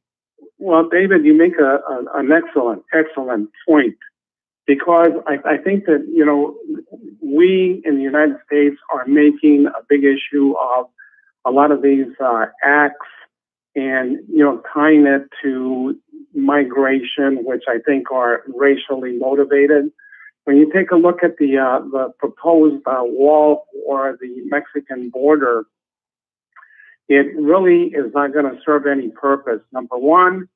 Well, David, you make an excellent point, because I think that, we in the United States are making a big issue of a lot of these acts and, tying it to migration, which I think are racially motivated. When you take a look at the proposed wall or the Mexican border, it really is not going to serve any purpose. Number one,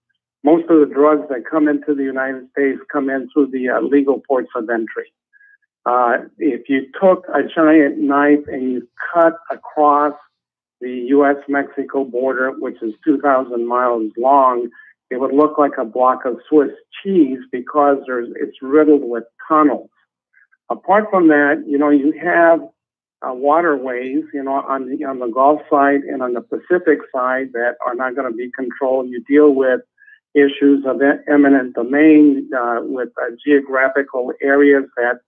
most of the drugs that come into the United States come in through the legal ports of entry. If you took a giant knife and you cut across the U.S.-Mexico border, which is 2,000 miles long, it would look like a block of Swiss cheese because it's riddled with tunnels. Apart from that, you have waterways, on the Gulf side and on the Pacific side that are not going to be controlled. You deal with issues of eminent domain, with geographical areas that,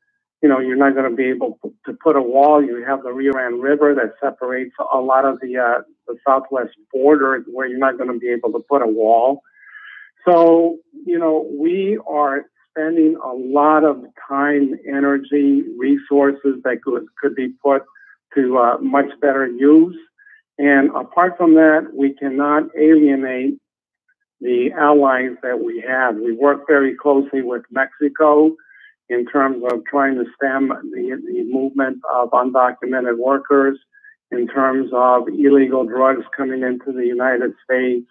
you're not going to be able to put a wall. You have the Rio Grande River that separates a lot of the southwest border where you're not going to be able to put a wall. So, we are spending a lot of time, energy, resources that could be put to much better use. And apart from that, we cannot alienate the allies that we have. We work very closely with Mexico in terms of trying to stem the movement of undocumented workers, in terms of illegal drugs coming into the United States.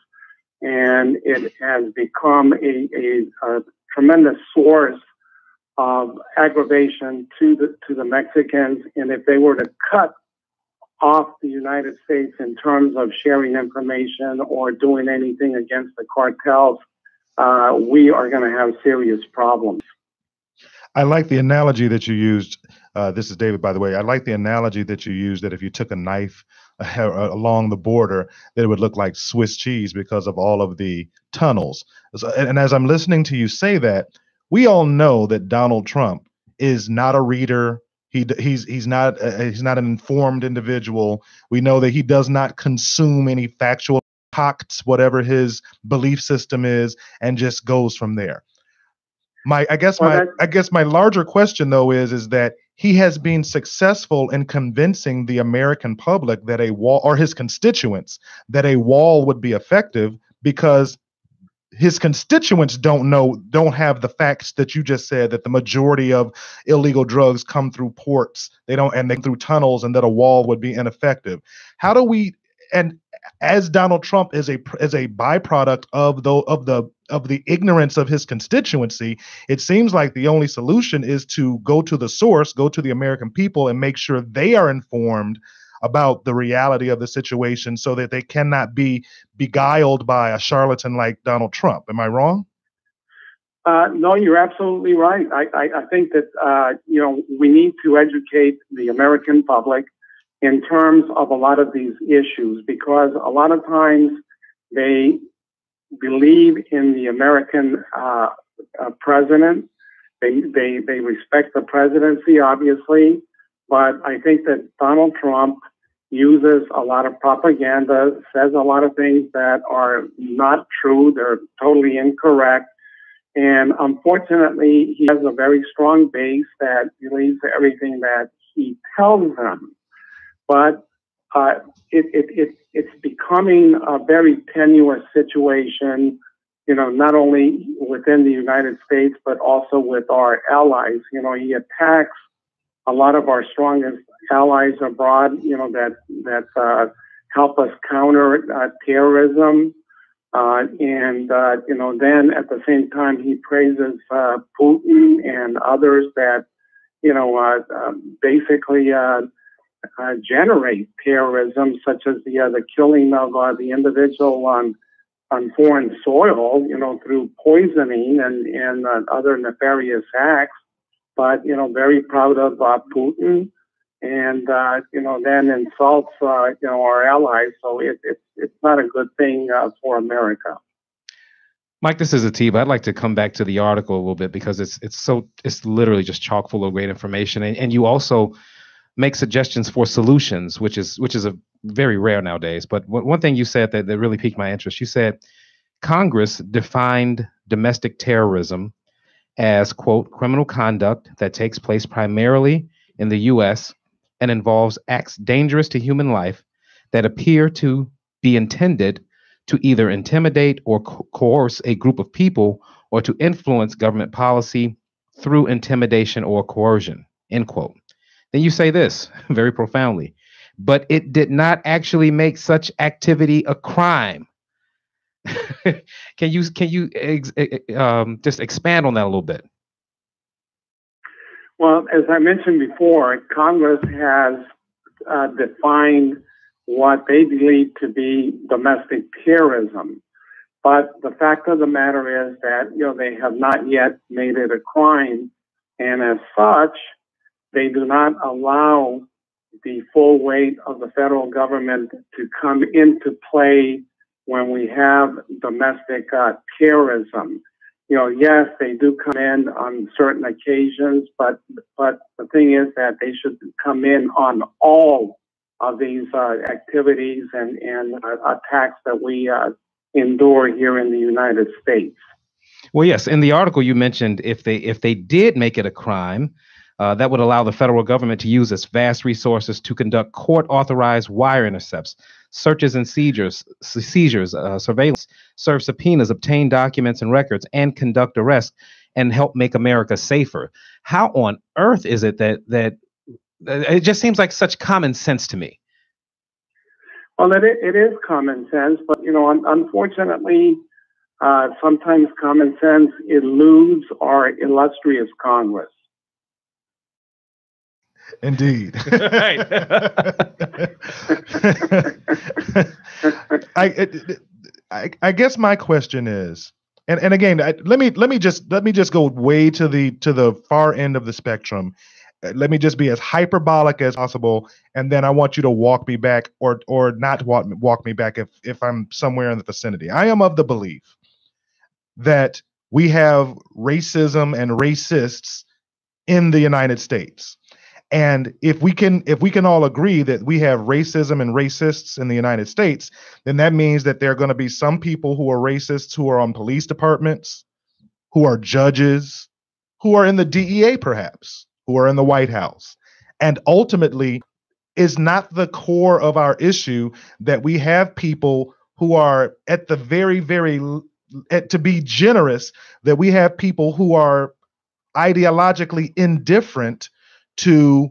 And it has become a tremendous source of aggravation to the Mexicans. And if they were to cut off the United States in terms of sharing information or doing anything against the cartels, we are going to have serious problems. I like the analogy that you used. This is David, by the way. I like the analogy that you used that if you took a knife along the border, that it would look like Swiss cheese because of all of the tunnels. And as I'm listening to you say that, we all know that Donald Trump is not a reader. He's not an informed individual. We know that he does not consume any factual facts, whatever his belief system is, and just goes from there. I guess my larger question though is that he has been successful in convincing the American public that a wall, or his constituents, that a wall would be effective because his constituents don't have the facts that you just said, that the majority of illegal drugs come through ports, they through tunnels, and that a wall would be ineffective. How do we, and as Donald Trump is a byproduct of the ignorance of his constituency, it seems like the only solution is to go to the source, go to the American people, and make sure they are informed about the reality of the situation so that they cannot be beguiled by a charlatan like Donald Trump. Am I wrong? No, you're absolutely right. I think that, we need to educate the American public in terms of a lot of these issues, because a lot of times they believe in the American president. They respect the presidency, obviously, but I think that Donald Trump uses a lot of propaganda, says a lot of things that are not true. They're totally incorrect. And unfortunately, he has a very strong base that believes everything that he tells them. But it's becoming a very tenuous situation, not only within the United States, but also with our allies. He attacks a lot of our strongest allies abroad, that help us counter terrorism. Then at the same time, he praises Putin and others that, basically generate terrorism, such as the killing of the individual on foreign soil, through poisoning and other nefarious acts. But very proud of Putin, and then insults our allies. So it's not a good thing for America. Mike, this is Atiba. I'd like to come back to the article a little bit because it's literally just chock full of great information, and you also make suggestions for solutions, which is a very rare nowadays. But one thing you said that really piqued my interest. You said Congress defined domestic terrorism as, quote, criminal conduct that takes place primarily in the U.S. and involves acts dangerous to human life that appear to be intended to either intimidate or coerce a group of people or to influence government policy through intimidation or coercion, end quote. Then you say this very profoundly, but it did not actually make such activity a crime. Can you just expand on that a little bit? Well, as I mentioned before, Congress has defined what they believe to be domestic terrorism. But the fact of the matter is that, they have not yet made it a crime. And as such, they do not allow the full weight of the federal government to come into play when we have domestic terrorism. Yes, they do come in on certain occasions, but the thing is that they should come in on all of these activities and attacks that we endure here in the United States. Well, yes, in the article you mentioned if they did make it a crime, that would allow the federal government to use its vast resources to conduct court-authorized wire intercepts, searches and seizures, surveillance, serve subpoenas, obtain documents and records, and conduct arrests and help make America safer. How on earth is it that it just seems like such common sense to me? Well, it is common sense, but unfortunately, sometimes common sense eludes our illustrious Congress. Indeed. I guess my question is, and again, let me just go way to the far end of the spectrum. Let me just be as hyperbolic as possible, and then I want you to walk me back, or not walk me back if I'm somewhere in the vicinity. I am of the belief that we have racism and racists in the United States. And if we can all agree that we have racism and racists in the United States, then that means that there are going to be some people who are racists who are on police departments, who are judges, who are in the DEA perhaps, who are in the White House. And ultimately, is not the core of our issue that we have people who are at the very, to be generous, that we have people who are ideologically indifferent to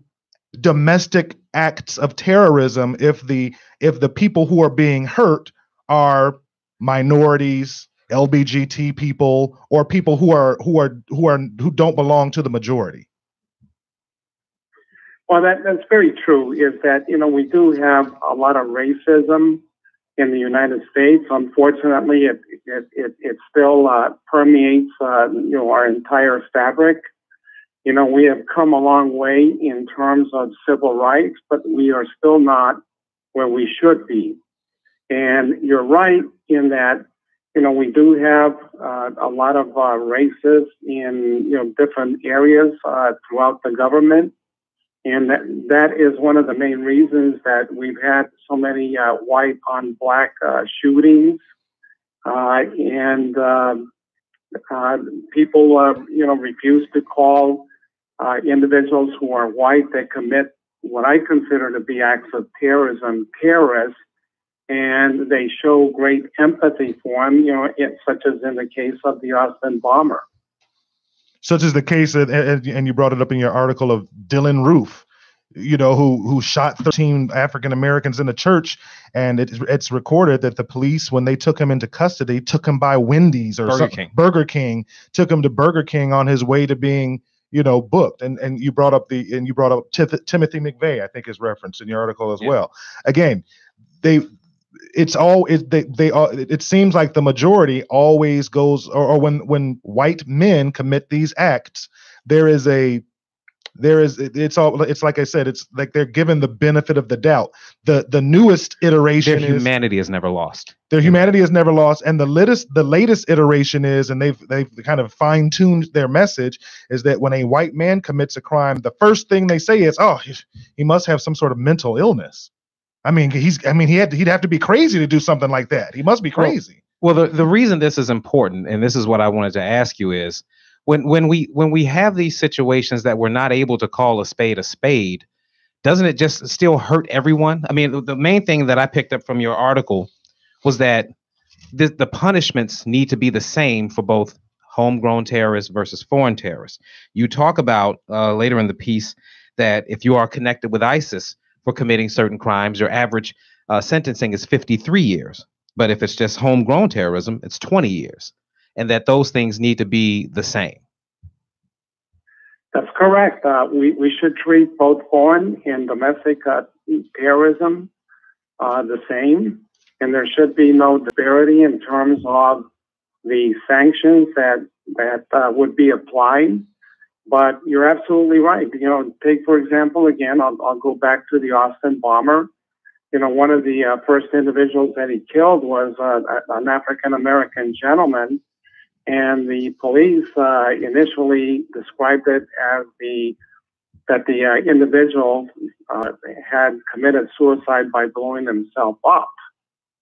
domestic acts of terrorism if the people who are being hurt are minorities, LGBT people, or people who don't belong to the majority. Well, that's very true. Is that we do have a lot of racism in the United States. Unfortunately, it still permeates our entire fabric. We have come a long way in terms of civil rights, but we are still not where we should be. And you're right in that, we do have a lot of racists in, different areas throughout the government. And that is one of the main reasons that we've had so many white on black shootings. And people, refuse to call individuals who are white that commit what I consider to be acts of terrorism terrorists, and they show great empathy for them, such as in the case of the Austin bomber. Such as the case, and you brought it up in your article, of Dylan Roof, who shot 13 African Americans in a church, and it's recorded that the police, when they took him into custody, took him by Wendy's or Burger King, took him to Burger King on his way to being booked. And you brought up Timothy McVeigh, I think, is referenced in your article as well. Again, it seems like the majority always goes, or when white men commit these acts, it's like I said, it's like they're given the benefit of the doubt. The newest iteration, their humanity is never lost. Their humanity is never lost. And the latest iteration is, and they've kind of fine-tuned their message, is that when a white man commits a crime, the first thing they say is, oh, he must have some sort of mental illness. I mean, he'd have to be crazy to do something like that. He must be crazy. Well, the reason this is important, and this is what I wanted to ask you, is when we have these situations that we're not able to call a spade, doesn't it just still hurt everyone? I mean, the main thing that I picked up from your article was that the punishments need to be the same for both homegrown terrorists versus foreign terrorists. You talk about later in the piece that if you are connected with ISIS for committing certain crimes, your average sentencing is 53 years. But if it's just homegrown terrorism, it's 20 years. And that those things need to be the same. That's correct. We should treat both foreign and domestic terrorism the same. And there should be no disparity in terms of the sanctions that would be applied. But you're absolutely right. You know, take, for example, again, I'll go back to the Austin bomber. You know, one of the first individuals that he killed was an African-American gentleman. And the police initially described it as that the individual had committed suicide by blowing himself up,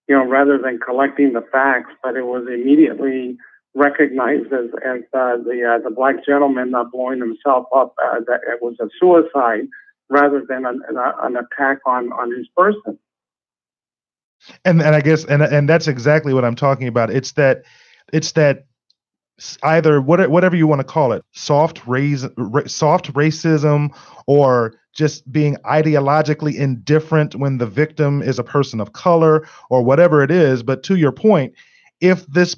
you know, rather than collecting the facts. But it was immediately recognized as the black gentleman blowing himself up, that it was a suicide rather than an attack on his person. And I guess and that's exactly what I'm talking about. It's that either whatever you want to call it, soft racism, or just being ideologically indifferent when the victim is a person of color or whatever it is. But to your point, if this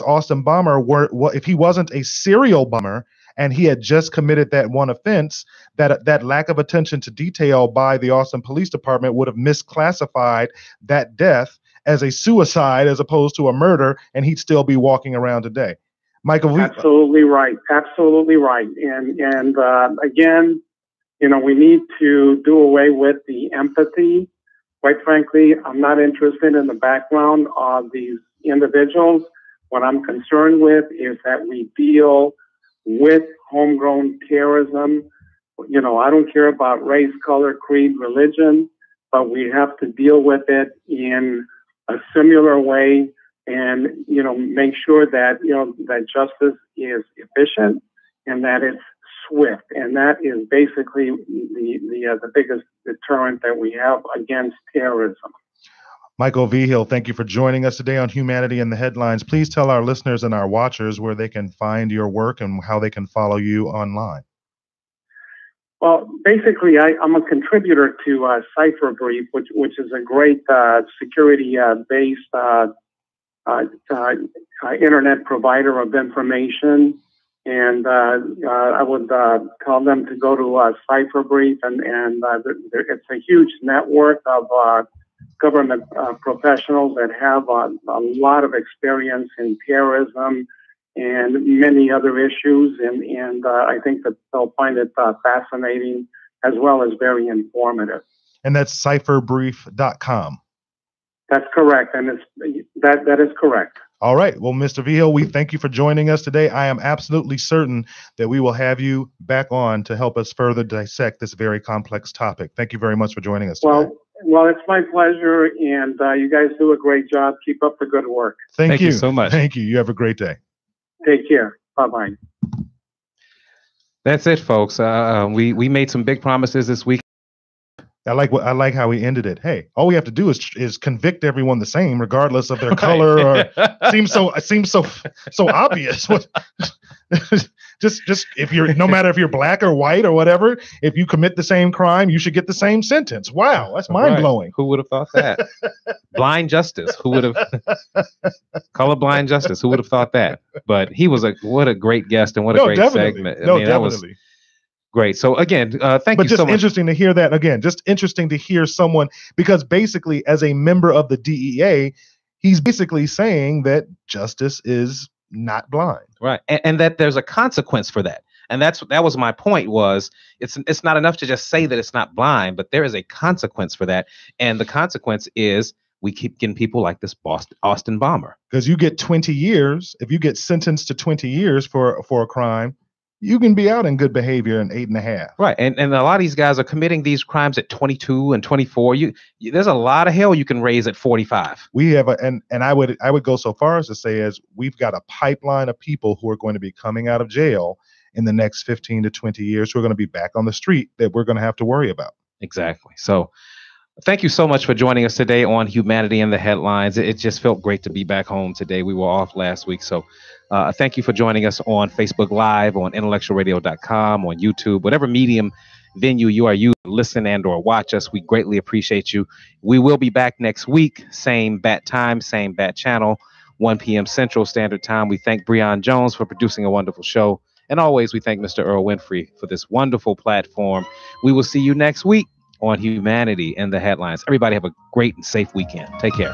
Austin bomber if he wasn't a serial bomber and he had just committed that one offense, that lack of attention to detail by the Austin Police Department would have misclassified that death as a suicide as opposed to a murder, and he'd still be walking around today. Michael, absolutely right. Absolutely right. And again, you know, we need to do away with the empathy. Quite frankly, I'm not interested in the background of these individuals. What I'm concerned with is that we deal with homegrown terrorism. You know, I don't care about race, color, creed, religion, but we have to deal with it in a similar way, and, you know, make sure that, you know, that justice is efficient and that it's swift. And that is basically the biggest deterrent that we have against terrorism. Michael Vigil, thank you for joining us today on Humanity in the Headlines. Please tell our listeners and our watchers where they can find your work and how they can follow you online. Well, basically, I'm a contributor to Cipher Brief, which is a great security-based internet provider of information. And I would tell them to go to Cipher Brief, and it's a huge network of government professionals that have a lot of experience in terrorism and many other issues, and I think that they'll find it fascinating as well as very informative. And that's cipherbrief.com. That's correct, and that is correct. All right. Well, Mr. Vigil, we thank you for joining us today. I am absolutely certain that we will have you back on to help us further dissect this very complex topic. Thank you very much for joining us today. Well, it's my pleasure, and you guys do a great job. Keep up the good work. Thank you so much. Thank you. You have a great day. Take care. Bye-bye. That's it, folks. We made some big promises this week. I like how he ended it. Hey, all we have to do is convict everyone the same, regardless of their color. Or seems so obvious. Just if you're, no matter if you're black or white or whatever, if you commit the same crime, you should get the same sentence. Wow, that's mind blowing. Who would have thought that? Blind justice. Who would have? Colorblind justice. Who would have thought that? But he was what a great guest, and what a great segment. That was great. So again, thank you so much. But just interesting to hear that again. Just interesting to hear someone, because basically, as a member of the DEA, he's basically saying that justice is not blind, right? And that there's a consequence for that. And that was my point. Was it's not enough to just say that it's not blind, but there is a consequence for that, and the consequence is we keep getting people like this Austin bomber. Because you get 20 years, if you get sentenced to 20 years for a crime, you can be out in good behavior in 8.5. Right. And a lot of these guys are committing these crimes at 22 and 24. There's a lot of hell you can raise at 45. We have and I would go so far as to say we've got a pipeline of people who are going to be coming out of jail in the next 15 to 20 years who are going to be back on the street that we're going to have to worry about. Exactly. So Thank you so much for joining us today on Humanity in the Headlines. It just felt great to be back home today. We were off last week. So thank you for joining us on Facebook Live, on IntellectualRadio.com, on YouTube, whatever medium venue you are using to listen and or watch us. We greatly appreciate you. We will be back next week. Same bat time, same bat channel, 1 p.m. Central Standard Time. We thank Breon Jones for producing a wonderful show. And always, we thank Mr. Earl Winfrey for this wonderful platform. We will see you next week on Humanity in the Headlines. Everybody have a great and safe weekend. Take care.